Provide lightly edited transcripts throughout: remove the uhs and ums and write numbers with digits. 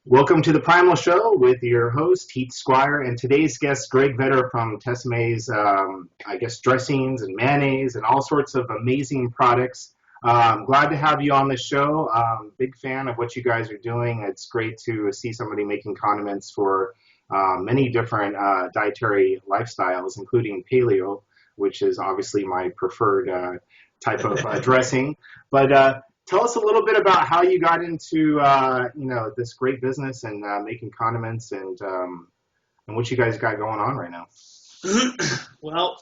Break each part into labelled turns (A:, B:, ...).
A: Welcome to the Primal Show with your host, Heath Squier, and today's guest, Greg Vetter from Tessemae's, dressings and mayonnaise and all sorts of amazing products. Glad to have you on the show. Big fan of what you guys are doing. It's great to see somebody making condiments for many different dietary lifestyles, including paleo, which is obviously my preferred type of dressing. But tell us a little bit about how you got into this great business and making condiments and what you guys got going on right now.
B: Well,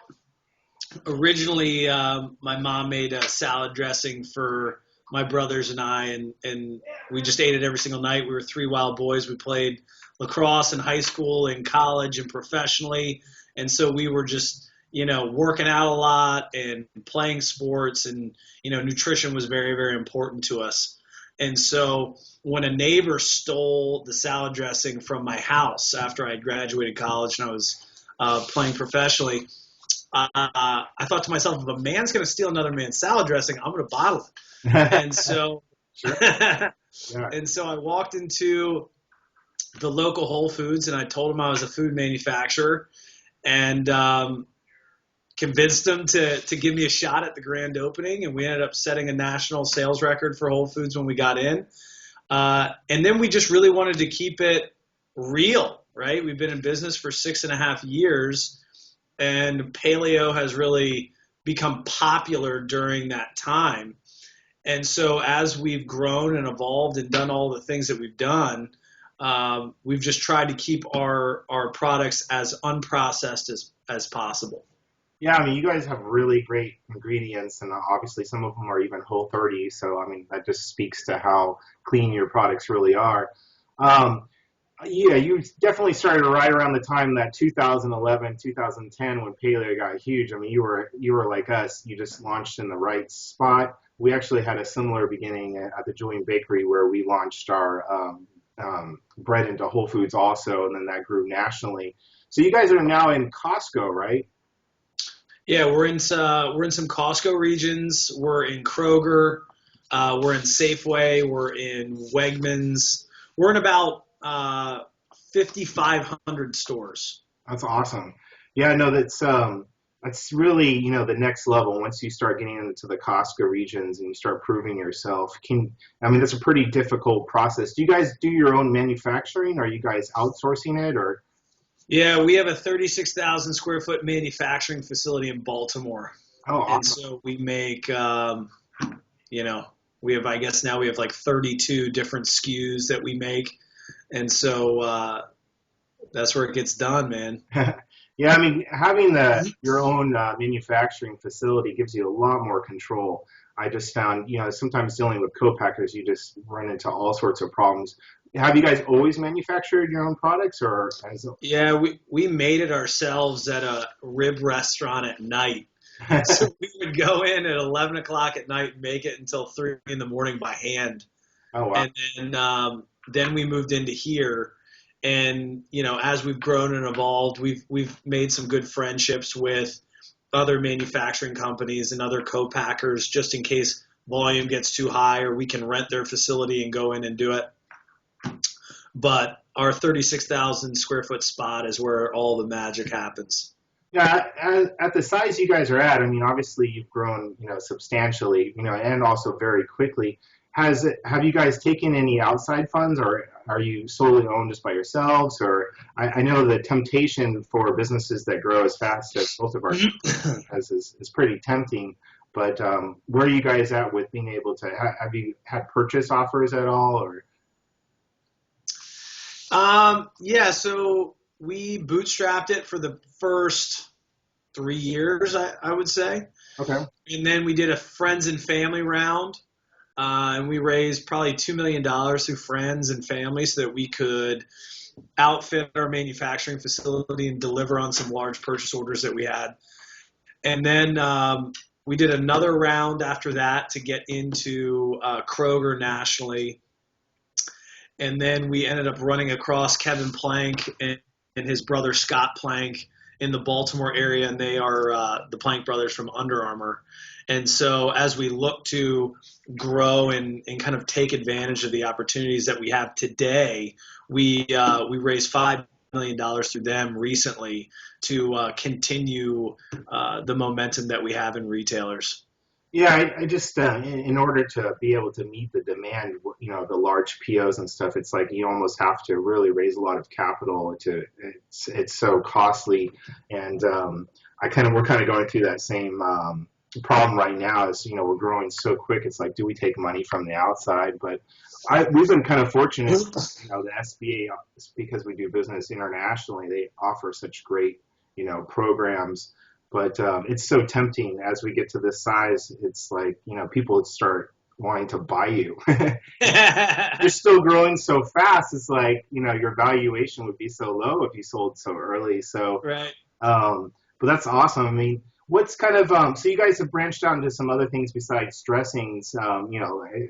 B: originally my mom made a salad dressing for my brothers and I, and we just ate it every single night. We were three wild boys. We played lacrosse in high school, in college, and professionally, and so we were just working out a lot and playing sports, and nutrition was very, very important to us. And so when a neighbor stole the salad dressing from my house after I had graduated college and I was playing professionally, I thought to myself, if a man's going to steal another man's salad dressing, I'm going to bottle it. And so,
A: Yeah.
B: and so I walked into the local Whole Foods and I told him I was a food manufacturer, and convinced them to give me a shot at the grand opening, and we ended up setting a national sales record for Whole Foods when we got in. And then we just really wanted to keep it real, right? We've been in business for 6.5 years, and paleo has really become popular during that time. And so as we've grown and evolved and done all the things that we've done, we've just tried to keep our products as unprocessed as possible.
A: Yeah, I mean, you guys have really great ingredients, and obviously some of them are even Whole30. So, I mean, that just speaks to how clean your products really are. Yeah, you definitely started right around the time that 2011, 2010, when paleo got huge. I mean, you were like us. You just launched in the right spot. We actually had a similar beginning at the Julian Bakery, where we launched our bread into Whole Foods also, and then that grew nationally. So you guys are now in Costco, right?
B: Yeah, we're in some Costco regions. We're in Kroger. We're in Safeway. We're in Wegmans. We're in about 5,500 stores.
A: That's awesome. Yeah, no, that's really, the next level once you start getting into the Costco regions and you start proving yourself. That's a pretty difficult process. Do you guys do your own manufacturing? Are you guys outsourcing it or?
B: Yeah, we have a 36,000 square foot manufacturing facility in Baltimore.
A: Oh,
B: And
A: awesome.
B: so we make, we have, I guess now we have like 32 different SKUs that we make. And so that's where it gets done, man.
A: Yeah, I mean, having your own manufacturing facility gives you a lot more control. I just found, sometimes dealing with co-packers, you just run into all sorts of problems. Have you guys always manufactured your own products, or
B: Yeah, we made it ourselves at a rib restaurant at night. So we would go in at 11 o'clock at night and make it until 3 in the morning by hand.
A: Oh wow.
B: And then we moved into here. And, as we've grown and evolved, we've made some good friendships with other manufacturing companies and other co-packers just in case volume gets too high, or we can rent their facility and go in and do it. But our 36,000 square foot spot is where all the magic happens.
A: Yeah, at the size you guys are at, I mean, obviously you've grown, substantially, and also very quickly. Have you guys taken any outside funds, or are you solely owned just by yourselves? Or I know the temptation for businesses that grow as fast as both of our is pretty tempting. But where are you guys at with being able to? Have you had purchase offers at all, or?
B: Yeah, so we bootstrapped it for the first 3 years, I would say.
A: Okay.
B: And then we did a friends and family round, and we raised probably $2 million through friends and family so that we could outfit our manufacturing facility and deliver on some large purchase orders that we had. And then we did another round after that to get into Kroger nationally. And then we ended up running across Kevin Plank and his brother Scott Plank in the Baltimore area, and they are the Plank Brothers from Under Armour. And so as we look to grow and kind of take advantage of the opportunities that we have today, we raised $5 million through them recently to continue the momentum that we have in retailers.
A: Yeah, I just in order to be able to meet the demand, the large POs and stuff, it's like you almost have to really raise a lot of capital to it's so costly, and we're kind of going through that same problem right now. Is we're growing so quick. It's like, do we take money from the outside? But we've been kind of fortunate, the SBA, because we do business internationally, they offer such great programs. But it's so tempting as we get to this size. It's like, people would start wanting to buy you. You're still growing so fast. It's like, your valuation would be so low if you sold so early. So,
B: Right.
A: But that's awesome. I mean, what's kind of, so you guys have branched out into some other things besides dressings, I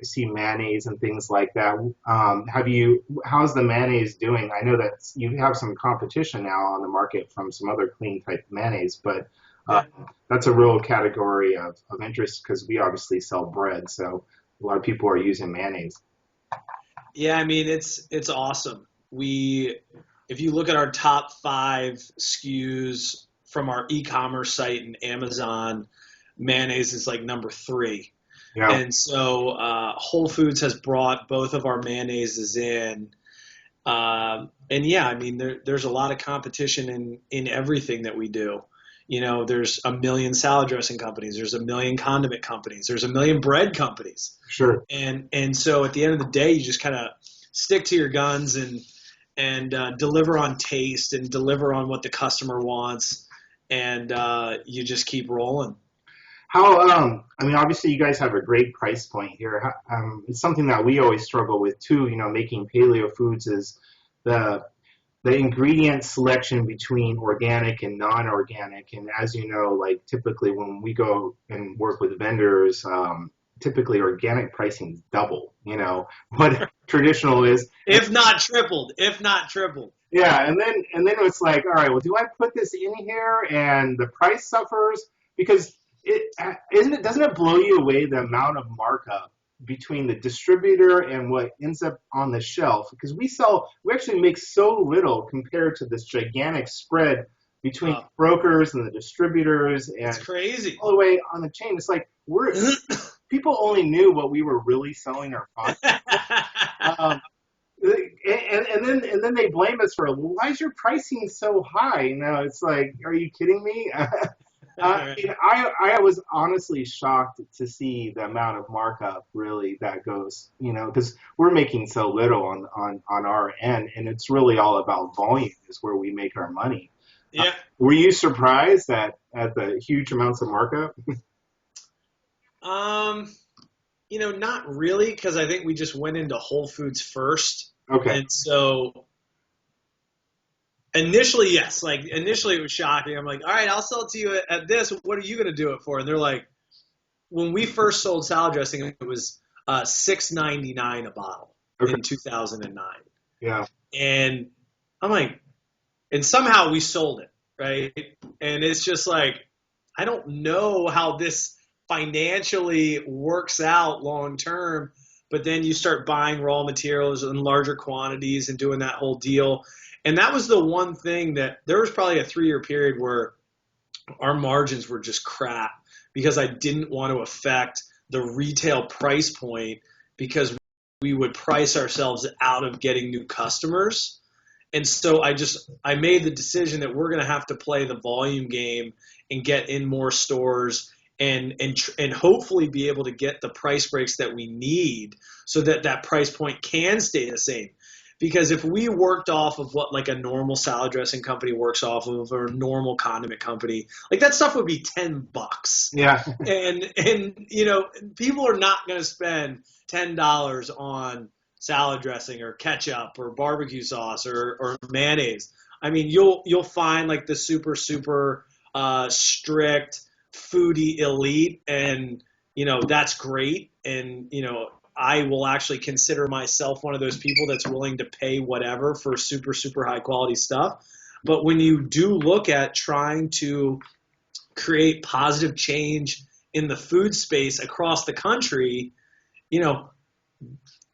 A: see mayonnaise and things like that. How's the mayonnaise doing? I know that you have some competition now on the market from some other clean type mayonnaise, but that's a real category of interest because we obviously sell bread, so a lot of people are using mayonnaise.
B: Yeah, I mean it's awesome. If you look at our top 5 SKUs from our e-commerce site and Amazon, mayonnaise is like number 3.
A: Yeah.
B: And so Whole Foods has brought both of our mayonnaises in. And yeah, I mean there's a lot of competition in everything that we do. There's a million salad dressing companies. There's a million condiment companies. There's a million bread companies.
A: Sure.
B: And so at the end of the day, you just kind of stick to your guns and deliver on taste and deliver on what the customer wants, and you just keep rolling.
A: How, I mean, obviously you guys have a great price point here. It's something that we always struggle with too, making paleo foods is the ingredient selection between organic and non-organic. And as you know, like typically when we go and work with vendors, typically organic pricing is double, what traditional is.
B: If not tripled.
A: Yeah. And then it's like, all right, well, do I put this in here and the price suffers? Because doesn't it blow you away the amount of markup between the distributor and what ends up on the shelf? Because we actually make so little compared to this gigantic spread between brokers and the distributors, and
B: it's crazy
A: all the way on the chain. It's like people only knew what we were really selling our product. And then they blame us for, why is your pricing so high? It's like, are you kidding me? I was honestly shocked to see the amount of markup really that goes, because we're making so little on our end, and it's really all about volume is where we make our money.
B: Yeah.
A: Were you surprised at the huge amounts of markup?
B: Not really, because I think we just went into Whole Foods first.
A: Okay.
B: And so initially, yes. Like initially it was shocking. I'm like, all right, I'll sell it to you at this. What are you going to do it for? And they're like, when we first sold salad dressing, it was $6.99 a bottle in 2009.
A: Yeah.
B: And I'm like, and somehow we sold it, right? And it's just like, I don't know how this financially works out long term, but then you start buying raw materials in larger quantities and doing that whole deal. And that was the one thing that there was probably a 3-year period where our margins were just crap because I didn't want to affect the retail price point because we would price ourselves out of getting new customers. And so I made the decision that we're going to have to play the volume game and get in more stores and hopefully be able to get the price breaks that we need so that that price point can stay the same. Because if we worked off of what like a normal salad dressing company works off of or a normal condiment company, like that stuff would be $10.
A: Yeah.
B: And people are not going to spend $10 on salad dressing or ketchup or barbecue sauce or mayonnaise. I mean, you'll find like the super strict foodie elite, and that's great. And I will actually consider myself one of those people that's willing to pay whatever for super high quality stuff. But when you do look at trying to create positive change in the food space across the country, you know,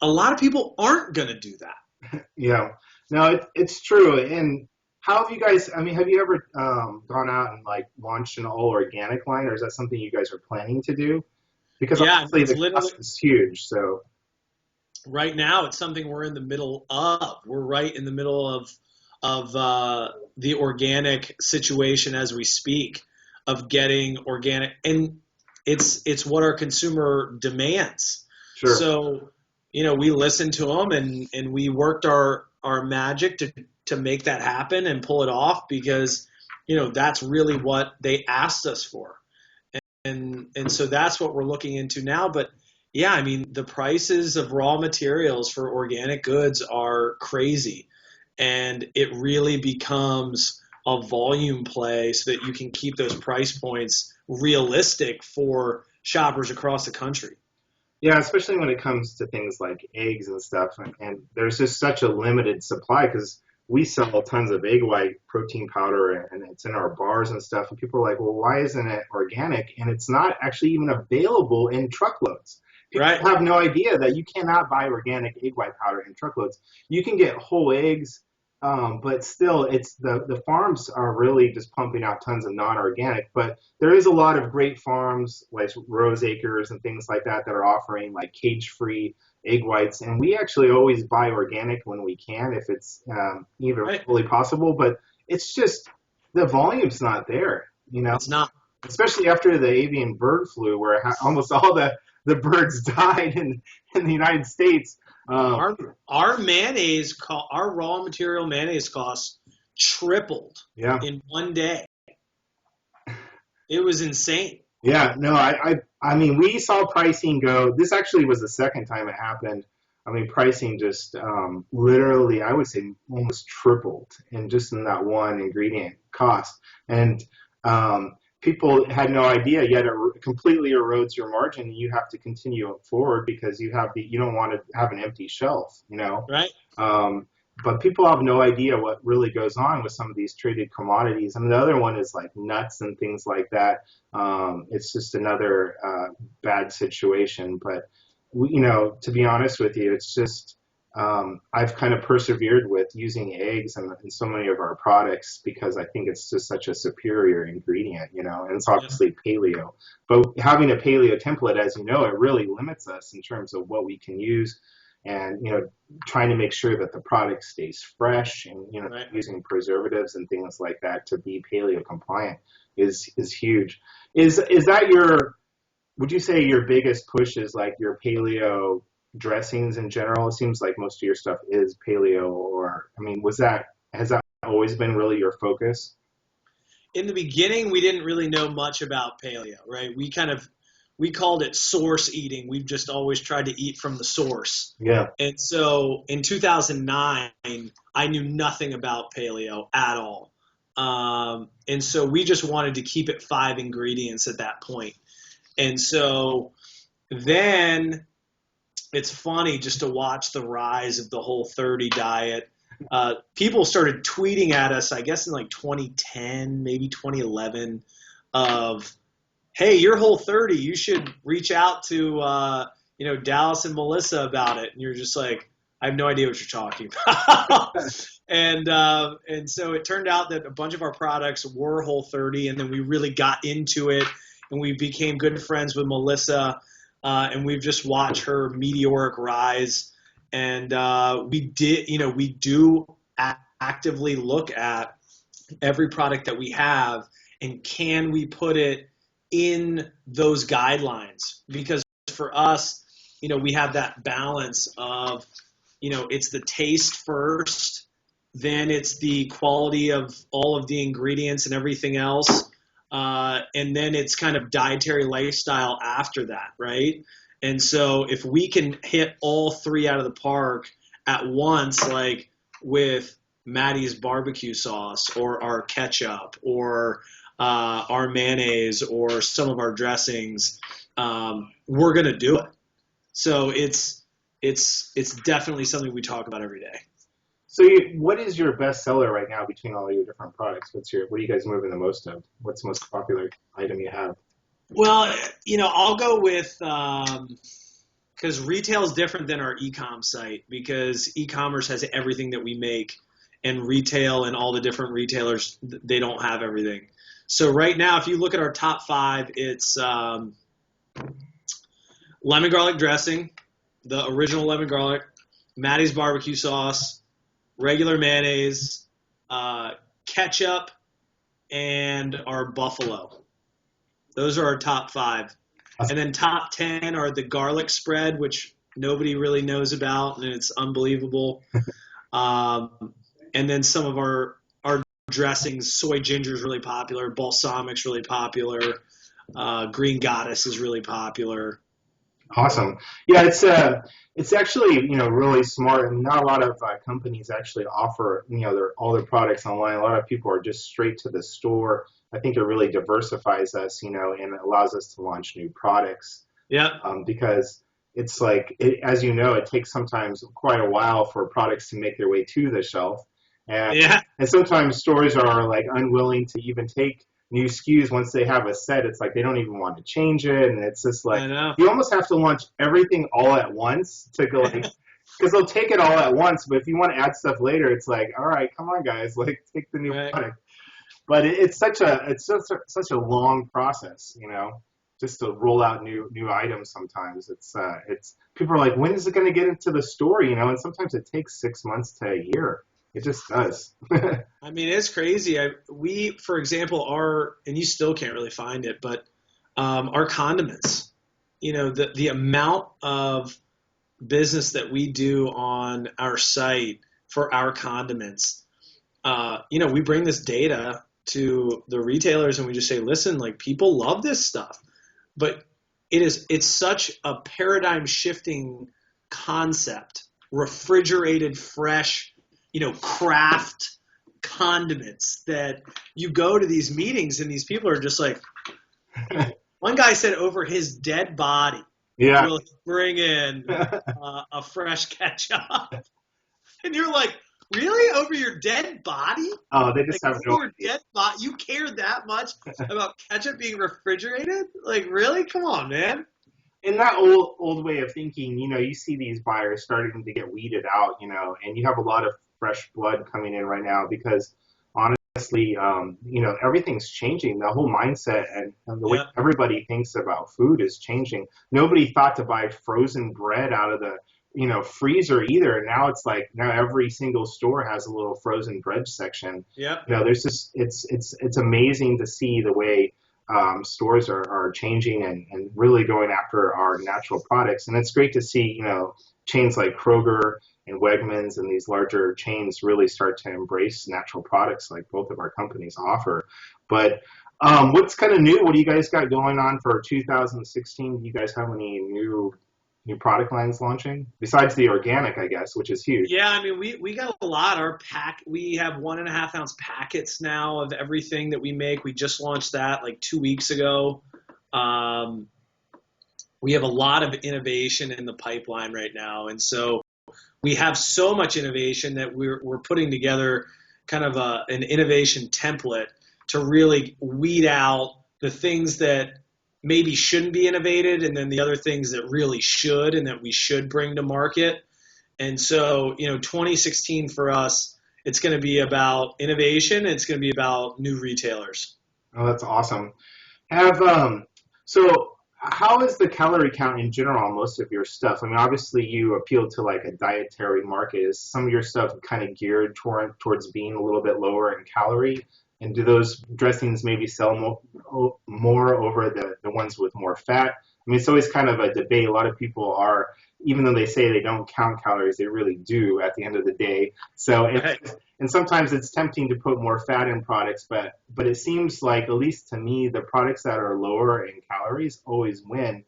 B: a lot of people aren't going to do that.
A: Yeah, no, it's true. And how have you guys? I mean, have you ever gone out and like launched an all organic line, or is that something you guys are planning to do? Because
B: Yeah,
A: obviously
B: it's
A: the
B: literally
A: cost is huge. So
B: right now it's something we're in the middle of. We're right in the middle of the organic situation as we speak, of getting organic, and it's what our consumer demands.
A: sure.
B: So, we listened to them, and we worked our magic to make that happen and pull it off, because that's really what they asked us for. And so that's what we're looking into now. But yeah, I mean, the prices of raw materials for organic goods are crazy, and it really becomes a volume play so that you can keep those price points realistic for shoppers across the country.
A: Yeah, especially when it comes to things like eggs and stuff, and there's just such a limited supply because we sell tons of egg white protein powder and it's in our bars and stuff, and people are like, well, why isn't it organic? And it's not actually even available in truckloads. People
B: Right.
A: have no idea that you cannot buy organic egg white powder in truckloads. You can get whole eggs, but still, it's the farms are really just pumping out tons of non-organic. But there is a lot of great farms like Rose Acres and things like that that are offering like cage-free egg whites, and we actually always buy organic when we can if it's even
B: Right.
A: fully possible. But it's just the volume's not there,
B: It's not.
A: especially after the avian bird flu, where almost all the birds died in the United States. Um,
B: Our our raw material mayonnaise costs tripled
A: yeah.
B: in one day. It was insane.
A: Yeah, no, I mean, we saw pricing go. This actually was the second time it happened. I mean, pricing just literally, I would say, almost tripled in just in that one ingredient cost. And people had no idea. Yet it completely erodes your margin, and you have to continue forward because you don't want to have an empty shelf.
B: Right?
A: Um, but people have no idea what really goes on with some of these traded commodities. And the other one is like nuts and things like that. It's just another bad situation. But to be honest with you, it's just I've kind of persevered with using eggs in so many of our products because I think it's just such a superior ingredient. And it's
B: Yep.
A: obviously paleo. But having a paleo template, as you know, it really limits us in terms of what we can use and trying to make sure that the product stays fresh and
B: Right.
A: using preservatives and things like that to be paleo compliant is huge. Is that would you say your biggest push is like your paleo dressings in general? It seems like most of your stuff is paleo, or I mean, has that always been really your focus?
B: In the beginning, we didn't really know much about paleo, right? We called it source eating. We've just always tried to eat from the source.
A: Yeah.
B: And so in 2009, I knew nothing about paleo at all. And so we just wanted to keep it 5 ingredients at that point. And so then it's funny just to watch the rise of the Whole30 diet. People started tweeting at us, I guess in like 2010, maybe 2011, of, hey, you're Whole30. You should reach out to Dallas and Melissa about it. And you're just like, I have no idea what you're talking about. And so it turned out that a bunch of our products were Whole30, and then we really got into it, and we became good friends with Melissa, and we've just watched her meteoric rise. And we do actively look at every product that we have, and can we put it in those guidelines? Because for us, we have that balance of, it's the taste first, then it's the quality of all of the ingredients and everything else, and then it's kind of dietary lifestyle after that, right? And so if we can hit all three out of the park at once, like with Maddie's barbecue sauce or our ketchup or our mayonnaise or some of our dressings, we're gonna do it. So it's definitely something we talk about every day.
A: So, what is your best seller right now between all your different products? What are you guys moving the most of? What's the most popular item you have?
B: Well, I'll go with because retail is different than our e-com site because e-commerce has everything that we make, and retail and all the different retailers they don't have everything. So right now, if you look at our top five, it's lemon garlic dressing, the original lemon garlic, Maddie's barbecue sauce, regular mayonnaise, ketchup, and our buffalo. Those are our top five. And then top 10 are the garlic spread, which nobody really knows about, and it's unbelievable. And then some of our dressings, soy ginger is really popular, balsamic's really popular, green goddess is really popular.
A: Awesome. Yeah, it's actually really smart, and not a lot of companies actually offer all their products online. A lot of people are just straight to the store. I think it really diversifies us, and it allows us to launch new products.
B: Yeah.
A: Because it's like, as you know, it takes sometimes quite a while for products to make their way to the shelf, and
B: Yeah.
A: and sometimes stores are like unwilling to even take new SKUs once they have a set. It's like they don't even want to change it, and it's just like
B: I know.
A: you almost have to launch everything all at once to go like because they'll take it all at once. But if you want to add stuff later, it's like, all right, come on, guys, like take the new
B: Right.
A: product. But it's such a long process, just to roll out new items. Sometimes it's people are like, when is it going to get into the store, and sometimes it takes 6 months to a year. It just does.
B: I mean, it's crazy. We, for example, and you still can't really find it, but our condiments, the amount of business that we do on our site for our condiments, we bring this data to the retailers and we just say, listen, like people love this stuff, but it's such a paradigm shifting concept, refrigerated, fresh, craft condiments that you go to these meetings and these people are just like, one guy said over his dead body,
A: Yeah.
B: will bring in a fresh ketchup. And you're like, really? Over your dead body?
A: Oh, they just have no
B: Over your
A: idea.
B: dead body? You care that much about ketchup being refrigerated? Like, really? Come on, man.
A: In that old way of thinking, you see these buyers starting to get weeded out, and you have a lot of fresh blood coming in right now because honestly, everything's changing. The whole mindset and the way
B: Yep.
A: everybody thinks about food is changing. Nobody thought to buy frozen bread out of the, freezer either. Now it's like now every single store has a little frozen bread section.
B: Yep.
A: There's just it's amazing to see the way stores are changing and really going after our natural products. And it's great to see, chains like Kroger and Wegmans and these larger chains really start to embrace natural products like both of our companies offer. But what's kind of new? What do you guys got going on for 2016? Do you guys have any new product lines launching besides the organic, I guess, which is huge?
B: Yeah, I mean, we got a lot. We have 1.5-ounce packets now of everything that we make. We just launched that like 2 weeks ago. We have a lot of innovation in the pipeline right now, and so we have so much innovation that we're putting together kind of an innovation template to really weed out the things that maybe shouldn't be innovated and then the other things that really should and that we should bring to market. And so, 2016 for us, it's going to be about innovation. It's going to be about new retailers.
A: Oh, that's awesome. Have so how is the calorie count in general on most of your stuff? I mean, obviously you appeal to like a dietary market. Is some of your stuff kind of geared towards being a little bit lower in calorie? And do those dressings maybe sell more over the ones with more fat? I mean, it's always kind of a debate. A lot of people are, even though they say they don't count calories, they really do at the end of the day. So, and sometimes it's tempting to put more fat in products, but it seems like, at least to me, the products that are lower in calories always win,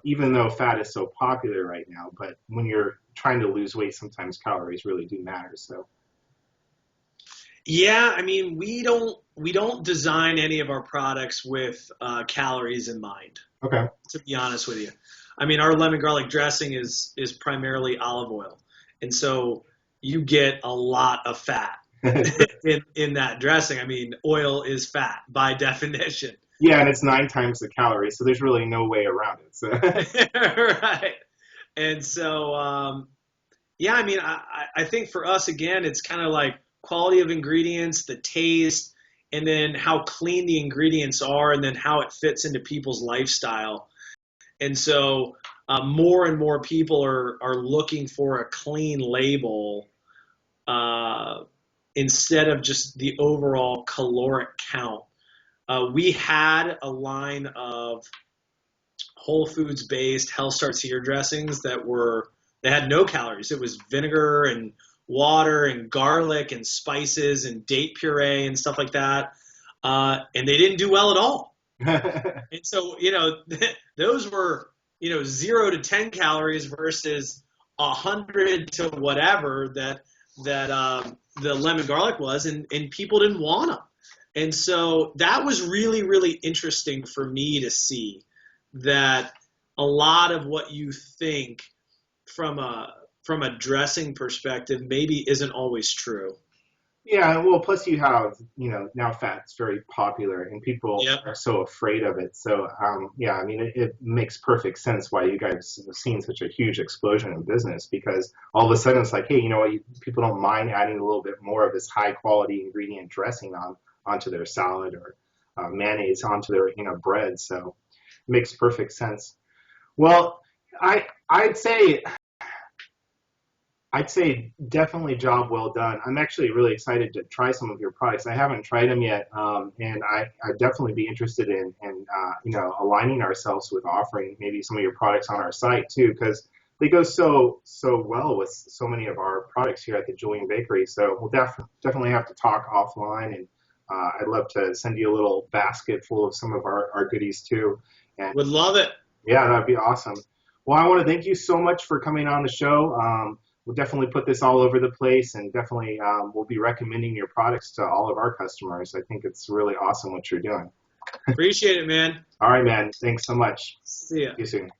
A: even though fat is so popular right now. But when you're trying to lose weight, sometimes calories really do matter. So.
B: Yeah, I mean, we don't design any of our products with calories in mind.
A: Okay.
B: To be honest with you, I mean, our lemon garlic dressing is primarily olive oil, and so you get a lot of fat in that dressing. I mean, oil is fat by definition.
A: Yeah, and it's 9 times the calories, so there's really no way around it. So.
B: Right. And so, yeah, I mean, I think for us, again, it's kind of like quality of ingredients, the taste, and then how clean the ingredients are, and then how it fits into people's lifestyle. And so, more and more people are looking for a clean label uh, instead of just the overall caloric count. We had a line of whole foods based Health Starts Here dressings that had no calories. It was vinegar and water and garlic and spices and date puree and stuff like that. And they didn't do well at all. And so, those were, 0 to 10 calories versus 100 to whatever that the lemon garlic was, and people didn't want them. And so that was really, really interesting for me to see that a lot of what you think from a dressing perspective maybe isn't always true.
A: Yeah, well, plus you have, now fat's very popular and people
B: Yep.
A: are so afraid of it. So, yeah, I mean, it makes perfect sense why you guys have seen such a huge explosion in business because all of a sudden it's like, hey, you know what, people don't mind adding a little bit more of this high quality ingredient dressing onto their salad or mayonnaise onto their, bread. So it makes perfect sense. Well, I'd say definitely job well done. I'm actually really excited to try some of your products. I haven't tried them yet, and I'd definitely be interested in aligning ourselves with offering maybe some of your products on our site too, because they go so well with so many of our products here at the Julian Bakery. So we'll definitely have to talk offline, and I'd love to send you a little basket full of some of our goodies too. And
B: Would love it.
A: yeah, that'd be awesome. Well, I want to thank you so much for coming on the show. We'll definitely put this all over the place and definitely we'll be recommending your products to all of our customers. I think it's really awesome what you're doing.
B: Appreciate it, man.
A: All right, man. Thanks so much.
B: See ya.
A: See you soon.